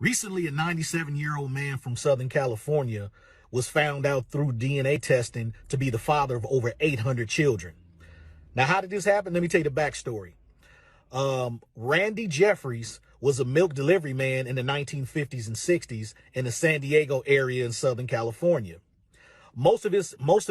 Recently, a 97-year-old man from Southern California was found out through DNA testing to be the father of over 800 children. Now, how did this happen? Let me tell you the backstory. Randy Jeffries was a milk delivery man in the 1950s and 60s in the San Diego area in Southern California. Most of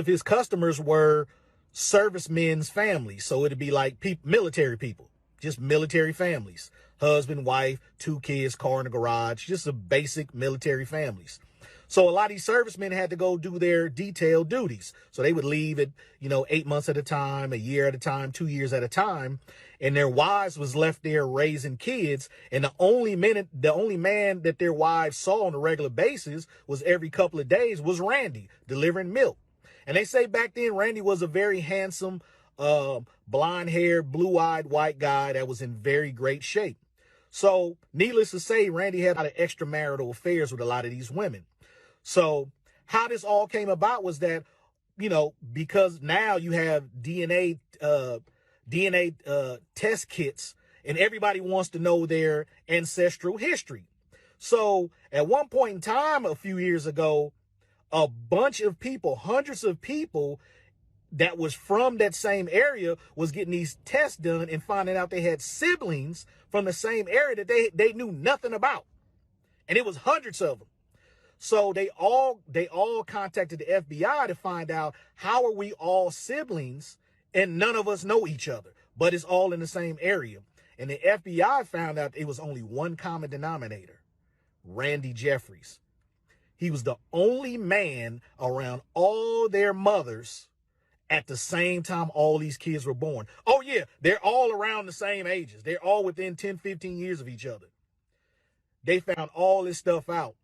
his customers were servicemen's families, so it'd be like military people, just military families, husband, wife, 2 kids, car in the garage, just a basic military families. So a lot of these servicemen had to go do their detailed duties. So they would leave at, 8 months at a time, a year at a time, 2 years at a time. And their wives was left there raising kids. And the only man that their wives saw on a regular basis was every couple of days was Randy delivering milk. And they say back then, Randy was a very handsome, blonde-haired, blue-eyed white guy that was in very great shape. So needless to say, Randy had a lot of extramarital affairs with a lot of these women. So how this all came about was that, because now you have DNA test kits and everybody wants to know their ancestral history. So at one point in time, a few years ago, a bunch of people, hundreds of people that was from that same area was getting these tests done and finding out they had siblings from the same area that they knew nothing about. And it was hundreds of them. So they all contacted the FBI to find out, how are we all siblings and none of us know each other, but it's all in the same area. And the FBI found out it was only one common denominator: Randy Jeffries. He was the only man around all their mothers at the same time all these kids were born. Oh yeah, they're all around the same ages. They're all within 10, 15 years of each other. They found all this stuff out.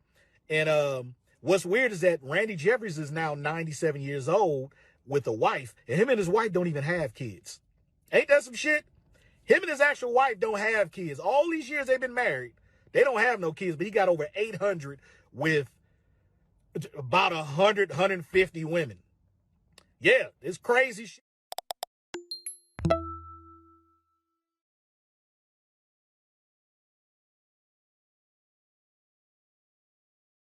And what's weird is that Randy Jeffries is now 97 years old with a wife, and him and his wife don't even have kids. Ain't that some shit? Him and his actual wife don't have kids. All these years they've been married, they don't have no kids, but he got over 800 with about 100, 150 women. Yeah, it's crazy shit.